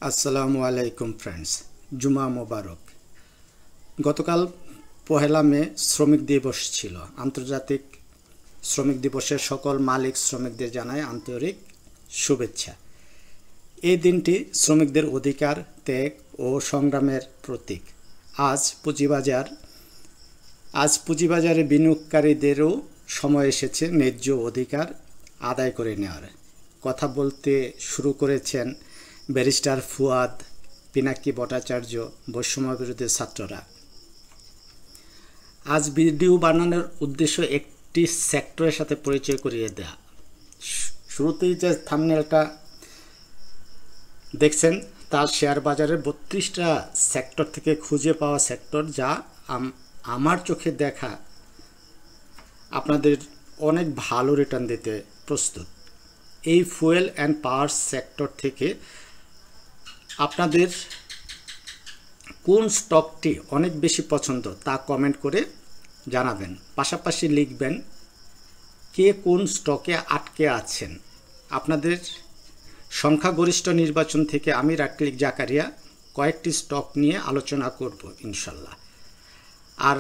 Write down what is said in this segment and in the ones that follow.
আসসালামু আলাইকুম ফ্রেন্ডস, জুমা মোবারক। গতকাল পহেলা মে শ্রমিক দিবস ছিল। আন্তর্জাতিক শ্রমিক দিবসের সকল মালিক শ্রমিকদের জানায় আন্তরিক শুভেচ্ছা। এই দিনটি শ্রমিকদের অধিকার, ত্যাগ ও সংগ্রামের প্রতীক। আজ পুঁজিবাজারে বিনিয়োগকারীদেরও সময় এসেছে ন্যায্য অধিকার আদায় করে নেওয়ার। কথা বলতে শুরু করেছেন ব্যারিস্টার ফুয়াদ, পিনাকি ভট্টাচার্য, বৈষম্যবিরোধী ছাত্ররা। আজ ভিডিও বানানোর উদ্দেশ্য একটি সেক্টরের সাথে পরিচয় করিয়ে দেয়া। শুরুতেই যে থাম্বনেলটা দেখছেন তার শেয়ার বাজারের 32টা সেক্টর থেকে খুঁজে পাওয়া সেক্টর, যা আমার চোখে দেখা আপনাদের অনেক ভালো রিটার্ন দিতে প্রস্তুত। এই ফুয়েল অ্যান্ড পাওয়ার সেক্টর থেকে আপনাদের কোন স্টকটি অনেক বেশি পছন্দ তা কমেন্ট করে জানাবেন। পাশাপাশি লিখবেন কে কোন স্টকে আটকে আছেন। আপনাদের সংখ্যাগরিষ্ঠ নির্বাচন থেকে আমি রাটক্লিক জাকারিয়া কয়েকটি স্টক নিয়ে আলোচনা করব ইনশাল্লাহ। আর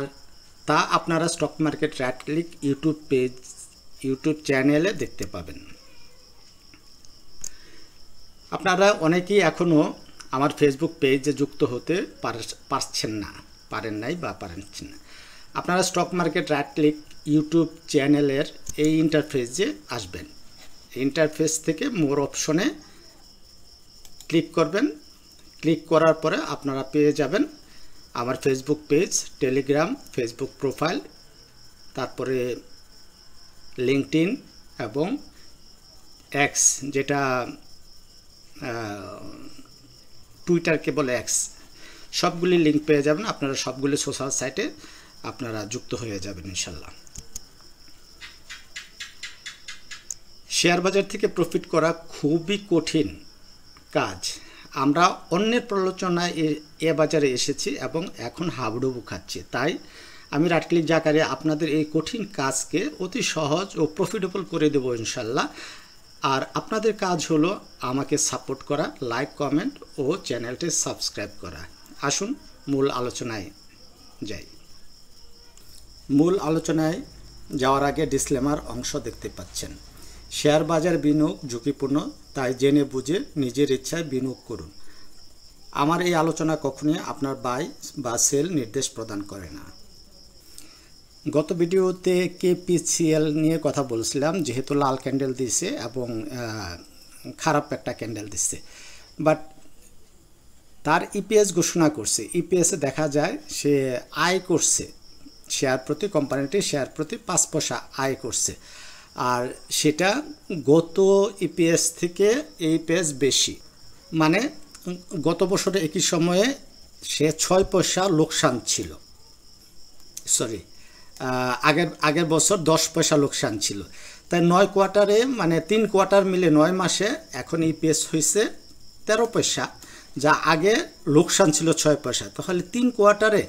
তা আপনারা স্টক মার্কেট রাটক্লিক ইউটিউব চ্যানেলে দেখতে পাবেন। আপনারা অনেকেই এখনও আমার ফেসবুক পেজে যুক্ত হতে পারছেন না, পারেন না। আপনারা স্টক মার্কেট রাটক্লিক ইউটিউব চ্যানেলের এই ইন্টারফেসে আসবেন। ইন্টারফেস থেকে মোর অপশনে ক্লিক করবেন। ক্লিক করার পরে আপনারা পেয়ে যাবেন আমার Facebook page, Telegram, Facebook profile, তারপরে লিঙ্কডইন এবং এক্স, যেটা টুইটারকে বলে এক্স, সবগুলি লিঙ্ক পেয়ে যাবেন। আপনারা সবগুলি সোশ্যাল সাইটে আপনারা যুক্ত হয়ে যাবেন ইনশাল্লাহ। শেয়ার বাজার থেকে প্রফিট করা খুবই কঠিন কাজ। আমরা অন্যের প্রলোচনায় এ বাজারে এসেছি এবং এখন হাবুডুবু খাচ্ছি। তাই আমি রাটক্লিক জাকারিয়া আপনাদের এই কঠিন কাজকে অতি সহজ ও প্রফিটেবল করে দেবো ইনশাল্লাহ। আর আপনাদের কাজ হলো আমাকে সাপোর্ট করা, লাইক, কমেন্ট ও চ্যানেলটি সাবস্ক্রাইব করা। আসুন মূল আলোচনায় যাই। মূল আলোচনায় যাওয়ার আগে ডিসক্লেমার অংশ দেখতে পাচ্ছেন। শেয়ার বাজার বিনিয়োগ ঝুঁকিপূর্ণ, তাই জেনে বুঝে নিজের ইচ্ছায় বিনিয়োগ করুন। আমার এই আলোচনা কখনোই আপনার বাই বা সেল নির্দেশ প্রদান করে না। গত ভিডিওতে কেপিসিএল নিয়ে কথা বলছিলাম, যেহেতু লাল ক্যান্ডেল দিছে এবং খারাপ একটা ক্যান্ডেল দিচ্ছে, বাট তার ইপিএস ঘোষণা করছে। ইপিএসে দেখা যায় সে আয় করছে, শেয়ার প্রতি, কোম্পানিটি শেয়ার প্রতি 5 পয়সা আয় করছে। আর সেটা গত ইপিএস থেকে এই ইপিএস বেশি, মানে গত বছরে একই সময়ে সে 6 পয়সা লোকসান ছিল, আগের বছর 10 পয়সা লোকসান ছিল। তাই 9 কোয়ার্টারে, মানে 3 কোয়ার্টার মিলে 9 মাসে এখন ইপিএস হয়েছে 13 পয়সা, যা আগে লোকসান ছিল 6 পয়সা। তাহলে 3 কোয়ার্টারে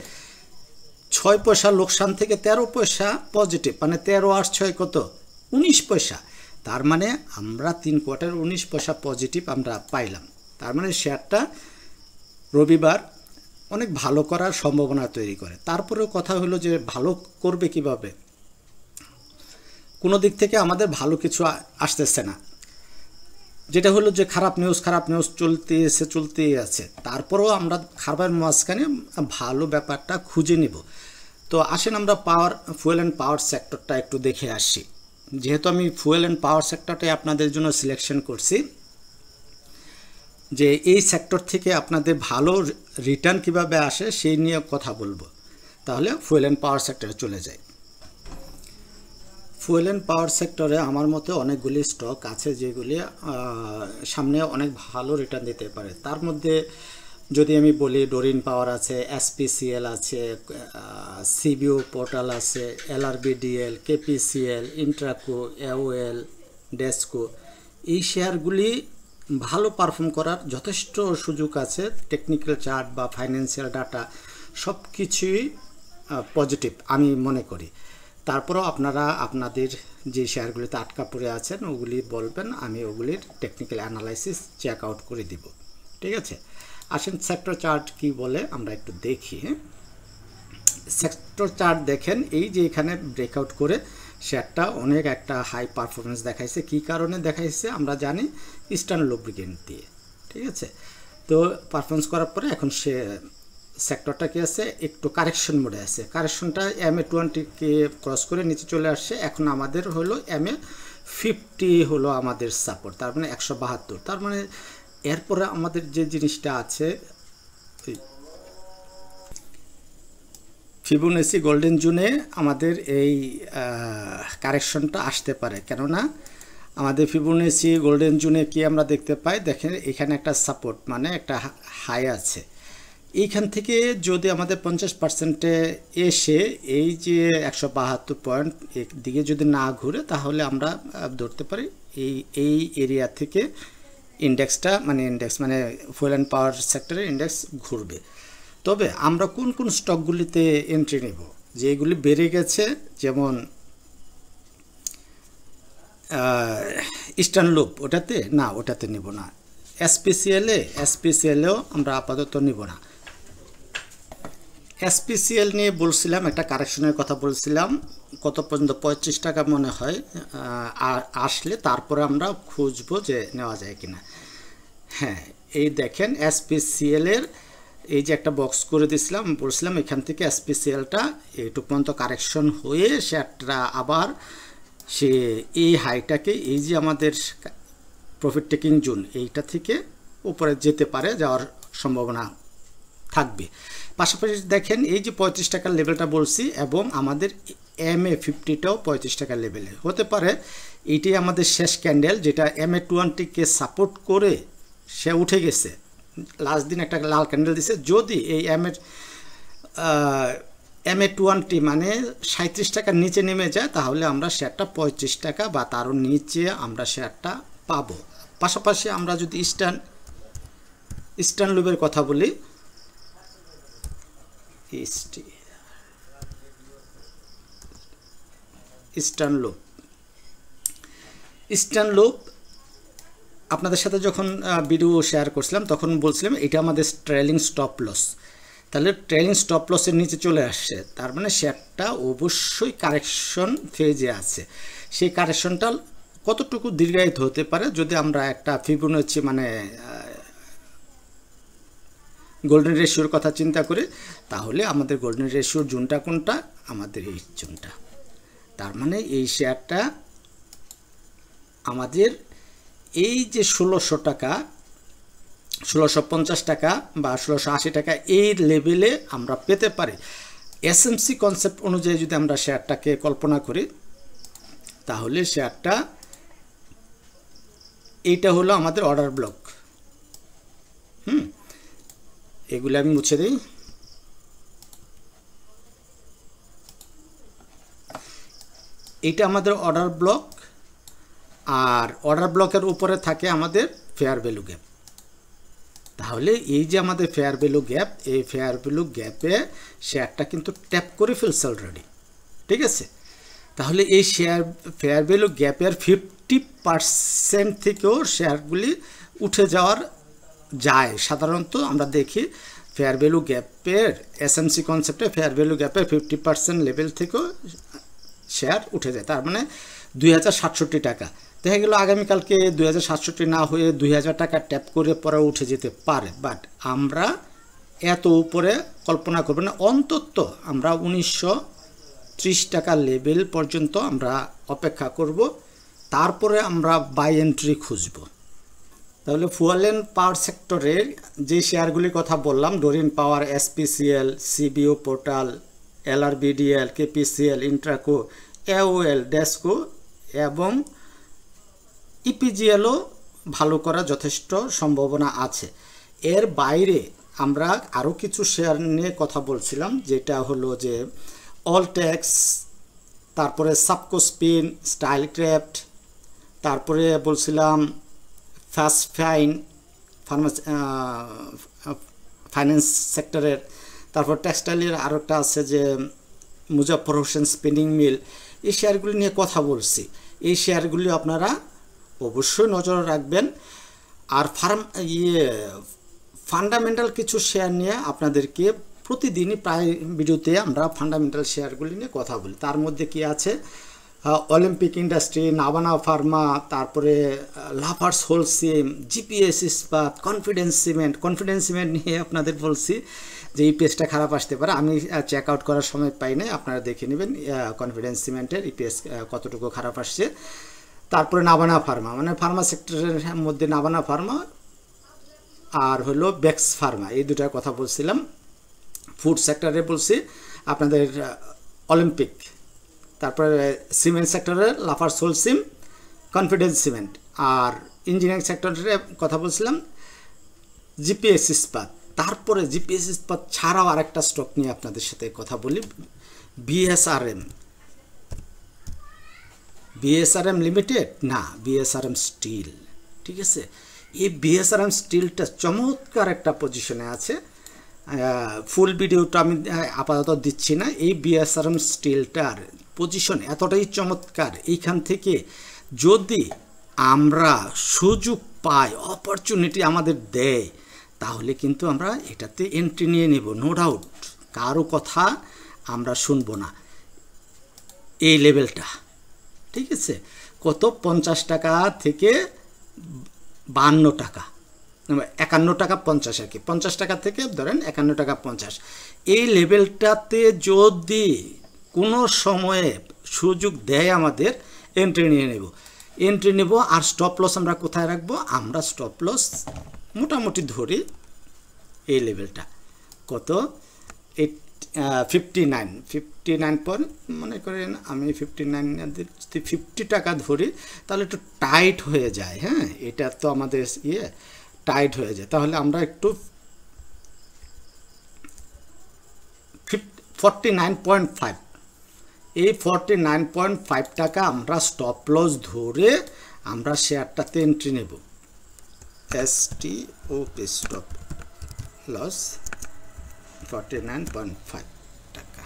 6 পয়সা লোকসান থেকে 13 পয়সা পজিটিভ, মানে 13 আর 6 কত, 19 পয়সা। তার মানে আমরা 3 কোয়ার্টার 19 পয়সা পজিটিভ আমরা পাইলাম। তার মানে শেয়ারটা রবিবার অনেক ভালো করার সম্ভাবনা তৈরি করে। তারপরেও কথা হলো যে ভালো করবে কিভাবে? কোনো দিক থেকে আমাদের ভালো কিছু আসতেছে না, যেটা হলো যে খারাপ নিউজ চলতেই আছে। তারপরেও আমরা খারাপের মাঝখানে ভালো ব্যাপারটা খুঁজে নিব। তো আসেন আমরা ফুয়েল অ্যান্ড পাওয়ার সেক্টরটা একটু দেখে আসি। যেহেতু আমি ফুয়েল অ্যান্ড পাওয়ার সেক্টরটাই আপনাদের জন্য সিলেকশন করছি, যে এই সেক্টর থেকে আপনাদের ভালো রিটার্ন কিভাবে আসে সেই নিয়ে কথা বলবো। তাহলে ফুয়েল অ্যান্ড পাওয়ার সেক্টরে চলে যাই। ফুয়েল অ্যান্ড পাওয়ার সেক্টরে আমার মতে অনেকগুলি স্টক আছে যেগুলি সামনে অনেক ভালো রিটার্ন দিতে পারে। তার মধ্যে যদি আমি বলি, ডোরিন পাওয়ার আছে, এসপিসিএল আছে, সিবিও পোর্টাল আছে, এলআরবিডিএল, কেপিসিএল, ইন্ট্রাকো, এওএল, ডেসকো, এই শেয়ারগুলি ভালো পারফর্ম করার যথেষ্ট সুযোগ আছে। টেকনিক্যাল চার্ট বা ফাইন্যান্সিয়াল ডাটা সব কিছুই পজিটিভ আমি মনে করি। তারপরেও আপনারা আপনাদের যে শেয়ারগুলিতে আটকা পড়ে আছেন ওগুলি বলবেন, আমি ওগুলির টেকনিক্যাল অ্যানালাইসিস চেক আউট করে দিব। ঠিক আছে, আসেন সেক্টর চার্ট কি বলে আমরা একটু দেখি। সেক্টর চার্ট দেখেন, এই যে এখানে ব্রেকআউট করে শেয়ারটা অনেক একটা হাই পারফরমেন্স দেখাইছে। কি কারণে দেখাইছে আমরা জানি, ইস্টার্ন লুব্রিকেন্ট দিয়ে। ঠিক আছে, তো পারফরমেন্স করার পরে এখন সে সেক্টরটা কি আছে, একটু কারেকশন মোডে আছে। কারেকশনটা MA20কে ক্রস করে নিচে চলে আসছে। এখন আমাদের হলো MA50 হলো আমাদের সাপোর্ট, তার মানে 172। তার মানে এরপরে আমাদের যে জিনিসটা আছে, ফিবোনাচি গোল্ডেন জোনে আমাদের এই কারেকশনটা আসতে পারে। কেননা আমাদের ফিবোনাচি গোল্ডেন জোনে কি আমরা দেখতে পাই, দেখেন এখানে একটা সাপোর্ট মানে একটা হাই আছে। এইখান থেকে যদি আমাদের 50%-এ এসে এই যে 172 পয়েন্ট দিকে যদি না ঘুরে, তাহলে আমরা ধরতে পারি এই এরিয়া থেকে ইন্ডেক্সটা মানে ফুয়েল অ্যান্ড পাওয়ার সেক্টরের ইন্ডেক্স ঘুরবে। তবে আমরা কোন কোন স্টকগুলিতে এন্ট্রি নেব, যেগুলি বেড়ে গেছে, যেমন ইস্টার্ন লুপ, ওটাতে নেব না। এসপিসিএলেও আমরা আপাতত নেব না। এসপিসিএল নিয়ে বলছিলাম, একটা কারেকশনের কথা বলছিলাম, কত পর্যন্ত 35 টাকা মনে হয় আসলে তারপরে আমরা খুঁজবো যে নেওয়া যায় কিনা। হ্যাঁ, এই দেখেন এসপিসিএলের এই যে একটা বক্স করে দিয়েছিলাম, বলছিলাম এখান থেকে এসপিসিএলটা এইটুকু পর্যন্ত কারেকশন হয়ে শেয়ারটা আবার সে এই হাইটাকে, এই যে আমাদের প্রফিট টেকিং জোন, এইটা থেকে উপরে যেতে পারে, যাওয়ার সম্ভাবনা থাকবে। পাশাপাশি দেখেন এই যে 35 টাকার লেভেলটা বলছি, এবং আমাদের MA50টাও 35 টাকার লেভেলে হতে পারে। এইটাই আমাদের শেষ ক্যান্ডেল, যেটা MA20কে সাপোর্ট করে সে উঠে গেছে। লাস্ট দিন একটা লাল ক্যান্ডেল দিছে। যদি এই MA20 মানে 37 টাকার নিচে নেমে যায়, তাহলে আমরা শেয়ারটা 35 টাকা বা তারও নিচে আমরা শেয়ারটা পাবো। পাশাপাশি আমরা যদি ইস্টার্ন লুপের কথা বলি, ইস্টার্ন লুপ আপনাদের সাথে যখন ভিডিও শেয়ার করছিলাম তখন বলছিলাম এটা আমাদের ট্রেলিং স্টপ লস। তাহলে ট্রেলিং স্টপ লসের নিচে চলে আসছে, তার মানে শেয়ারটা অবশ্যই কারেকশন ফেজে আছে। সেই কারেকশনটা কতটুকু দীর্ঘায়িত হতে পারে, যদি আমরা একটা ফিবোনাচি মানে গোল্ডেন রেশিওর কথা চিন্তা করি, তাহলে আমাদের গোল্ডেন রেশিওর জোনটা কোনটা, আমাদের এই জোনটা। তার মানে এই শেয়ারটা আমাদের এই যে 1600 টাকা, 1650 টাকা বা 1680 টাকা, এই লেভেলে আমরা পেতে পারি। এসএমসি কনসেপ্ট অনুযায়ী যদি আমরা শেয়ারটাকে কল্পনা করি, তাহলে শেয়ারটা এইটা হলো আমাদের অর্ডার ব্লক। এগুলো আমি মুছে দিই। এইটা আমাদের অর্ডার ব্লক, আর অর্ডার ব্লকের উপরে থাকে আমাদের ফেয়ার ভ্যালু গ্যাপ। তাহলে এই যে আমাদের ফেয়ার ভ্যালু গ্যাপ, এই ফেয়ার ভ্যালু গ্যাপে শেয়ারটা কিন্তু ট্যাপ করে ফেলছে অলরেডি। ঠিক আছে, তাহলে এই ফেয়ার ভ্যালু গ্যাপের 50% থেকেও শেয়ারগুলি উঠে যাওয়ার যায়। সাধারণত আমরা দেখি ফেয়ার ভ্যালু গ্যাপের এসএমসি কনসেপ্টে ফেয়ার ভ্যালু গ্যাপের 50% লেভেল থেকেও শেয়ার উঠে যায়। তার মানে 2067 টাকা দেখা গেল, আগামীকালকে 2067 না হয়ে 2000 টাকা ট্যাপ করে পরে উঠে যেতে পারে। বাট আমরা এত উপরে কল্পনা করব না, অন্তত আমরা 1930 টাকা লেভেল পর্যন্ত আমরা অপেক্ষা করব, তারপরে আমরা বাই এন্ট্রি খুঁজব। তাহলে ফুয়েল অ্যান্ড পাওয়ার সেক্টরের যে শেয়ারগুলির কথা বললাম, Doreen Power, SPCL, CBO portal, LRBDL, KPCL, Intraco, AOL, DESCO এবং ইপিজিএলও ভালো করার যথেষ্ট সম্ভাবনা আছে। এর বাইরে আমরা আরও কিছু শেয়ার নিয়ে কথা বলছিলাম, যেটা হলো যে অলটেক্স, তারপরে সাবকোস্পিন, স্টাইলক্রাফট, তারপরে বলছিলাম ফার্স্ট ফাইন্যান্স সেক্টরের, তারপর টেক্সটাইলের আরও একটা আছে যে মুজাফফর হোসেন স্পিনিং মিল। এই শেয়ারগুলি নিয়ে কথা বলছি। এই শেয়ারগুলি আপনারা অবশ্যই নজরে রাখবেন। আর ফান্ডামেন্টাল কিছু শেয়ার নিয়ে আপনাদেরকে প্রতিদিনই প্রায় ভিডিওতে আমরা ফান্ডামেন্টাল শেয়ারগুলি নিয়ে কথা বলি। তার মধ্যে কি আছে, অলিম্পিক ইন্ডাস্ট্রি, নাভানা ফার্মা, তারপরে লাফার্স হোলসিম, জিপিএস ইস্পাত, কনফিডেন্স সিমেন্ট নিয়ে আপনাদের বলছি যে এই পেজটা খারাপ আসতে পারে, আমি চেক আউট করার সময় পাই নাই, আপনারা দেখে নেবেন কনফিডেন্স সিমেন্টের ইপিএস কতটুকু খারাপ আসছে। তারপরে নাভানা ফার্মা, মানে ফার্মা সেক্টরের মধ্যে নাভানা ফার্মা আর হলো বেক্স ফার্মা, এই দুটার কথা বলছিলাম। ফুড সেক্টরে বলছি আপনাদের অলিম্পিক, তারপরে সিমেন্ট সেক্টরে লাফার্স হোলসিম, কনফিডেন্স সিমেন্ট, আর ইঞ্জিনিয়ারিং সেক্টরে কথা বলছিলাম জিপিএস ইস্পাত। তারপরে জিপিএস ইস্পাত ছাড়াও আরেকটা স্টক নিয়ে আপনাদের সাথে কথা বলি, বিএসআরএম লিমিটেড না, বিএসআরএম স্টিল। ঠিক আছে, এই বিএসআরএম স্টিলটা চমৎকার একটা পজিশনে আছে। ফুল ভিডিওটা আমি আপাতত দিচ্ছি না। এই বিএসআরএম স্টিলটার পজিশন এতটাই চমৎকার, এইখান থেকে যদি আমরা সুযোগ পাই, অপরচুনিটি আমাদের দেয়, তাহলে কিন্তু আমরা এটাতে এন্ট্রি নিয়ে নেব, নো ডাউট, কারো কথা আমরা শুনবো না। এই লেভেলটা ঠিক আছে, কত 50 টাকা থেকে 52 টাকা, 51 টাকা 50 আর কি, 50 টাকা থেকে ধরেন 51 টাকা 50, এই লেভেলটাতে যদি কোনো সময়ে সুযোগ দেয় আমাদের, এন্ট্রি নেব। আর স্টপ লস আমরা কোথায় রাখবো, আমরা স্টপ লস মোটামুটি ধরি এই লেভেলটা কত, 59 পর মনে করেন আমি 50 টাকা ধরি, তাহলে একটু টাইট হয়ে যায়। হ্যাঁ, এটা তো আমাদের টাইট হয়ে যায়, তাহলে আমরা একটু 49.5, এই 49.5 টাকা আমরা স্টপ লস ধরে আমরা শেয়ারটাতে এন্ট্রি নেব। STOP স্টপ লস 49.5 টাকা।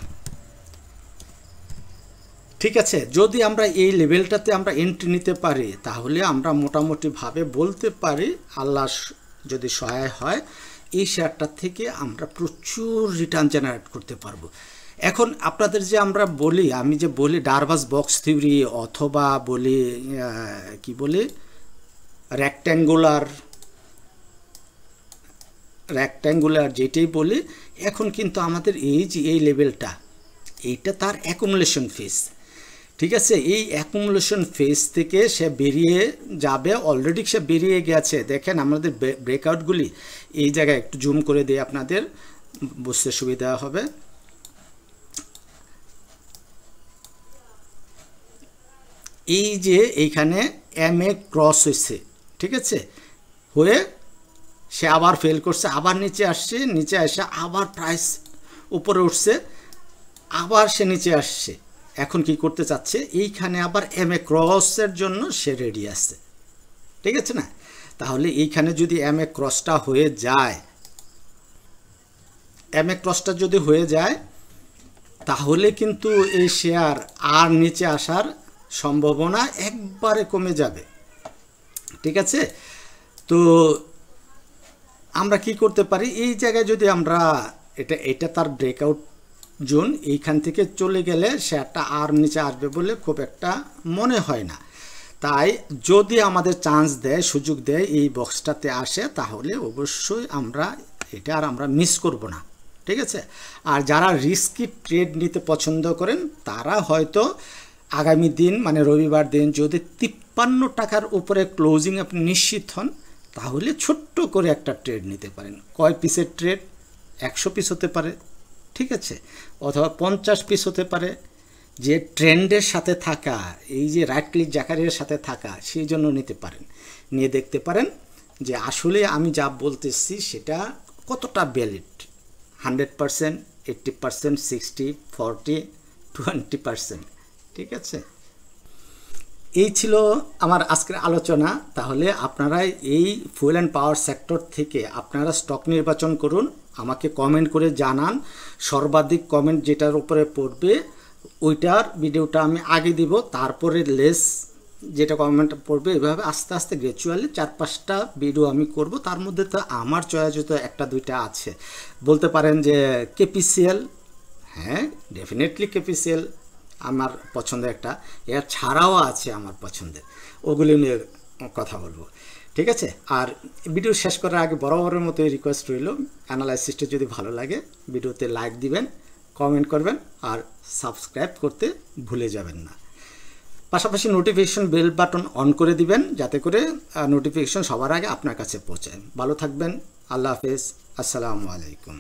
ঠিক আছে, যদি আমরা এই লেভেলটাতে আমরা এন্ট্রি নিতে পারি, তাহলে আমরা মোটামুটিভাবে বলতে পারি আল্লাহ যদি সহায় হয়, এই শেয়ারটা থেকে আমরা প্রচুর রিটার্ন জেনারেট করতে পারবো। এখন আপনাদের যে আমরা বলি, আমি যে বলি ডারবাস বক্স থিওরি, অথবা বলি কি বলি রেক্ট্যাঙ্গুলার যেটাই বলি, এখন কিন্তু আমাদের এই লেভেলটা, এইটা তার অ্যাকুমুলেশন ফেজ। ঠিক আছে, এই অ্যাকুমুলেশন ফেজ থেকে সে বেরিয়ে যাবে, অলরেডি সে বেরিয়ে গেছে। দেখেন আমাদের ব্রেকআউটগুলি, এই জায়গায় একটু জুম করে দিয়ে আপনাদের বুঝতে সুবিধা হবে। এই যে এইখানে MA ক্রস হয়েছে, ঠিক আছে, হয়ে সে আবার ফেল করছে, আবার নিচে আসছে, নিচে আসে আবার প্রাইস উপরে উঠছে, আবার সে নিচে আসছে। এখন কি করতে চাচ্ছে, এইখানে আবার MA ক্রসের জন্য সে রেডি আছে। ঠিক আছে না, তাহলে এইখানে যদি MA ক্রসটা হয়ে যায়, তাহলে কিন্তু এই শেয়ার আর নিচে আসার সম্ভাবনা একবারে কমে যাবে। ঠিক আছে, তো আমরা কি করতে পারি, এই জায়গায় যদি আমরা এটা তার ব্রেকআউট জোন, এইখান থেকে চলে গেলে শেয়ারটা আর নিচে আসবে বলে খুব একটা মনে হয় না। তাই যদি আমাদের চান্স দেয়, সুযোগ দেয়, এই বক্সটাতে আসে, তাহলে অবশ্যই আমরা মিস করব না। ঠিক আছে, আর যারা রিস্কি ট্রেড নিতে পছন্দ করেন, তারা হয়তো আগামী দিন মানে রবিবার দিন যদি 53 টাকার উপরে ক্লোজিং আপনি নিশ্চিত হন, তাহলে ছোট্ট করে একটা ট্রেড নিতে পারেন। কয় পিসের ট্রেড, 100 পিস হতে পারে, ঠিক আছে, অথবা 50 পিস হতে পারে। যে ট্রেন্ডের সাথে থাকা, এই যে রাইট ক্লিক জাকারির সাথে থাকা, সেই জন্য নিতে পারেন, নিয়ে দেখতে পারেন যে আসলে আমি যা বলতেছি সেটা কতটা ভ্যালিড, 100%, 80%, 60, 40, 20%। ঠিক আছে, এই ছিল আমার আজকের আলোচনা। তাহলে আপনারা এই ফুয়েল অ্যান্ড পাওয়ার সেক্টর থেকে আপনারা স্টক নির্বাচন করুন, আমাকে কমেন্ট করে জানান। সর্বাধিক কমেন্ট যেটার উপরে পড়বে ওইটার ভিডিওটা আমি আগে দিব, তারপরে লেস যেটা কমেন্ট পড়বে, এভাবে আস্তে আস্তে গ্র্যাজুয়ালি 4-5টা ভিডিও আমি করব। তার মধ্যে তো আমার চয়েসিত 1-2টা আছে। বলতে পারেন যে কেপিসিএল, হ্যাঁ ডেফিনেটলি কেপিসিএল আমার পছন্দের একটা, এর ছাড়াও আছে আমার পছন্দের, ওগুলি নিয়ে কথা বলবো। ঠিক আছে, আর ভিডিও শেষ করার আগে বরাবরের মতো রিকোয়েস্ট রইল, অ্যানালাইসিসটা যদি ভালো লাগে ভিডিওতে লাইক দিবেন, কমেন্ট করবেন, আর সাবস্ক্রাইব করতে ভুলে যাবেন না। পাশাপাশি নোটিফিকেশন বেল বাটন অন করে দিবেন, যাতে করে নোটিফিকেশন সবার আগে আপনার কাছে পৌঁছায়। ভালো থাকবেন, আল্লাহ হাফেজ, আসসালামু আলাইকুম।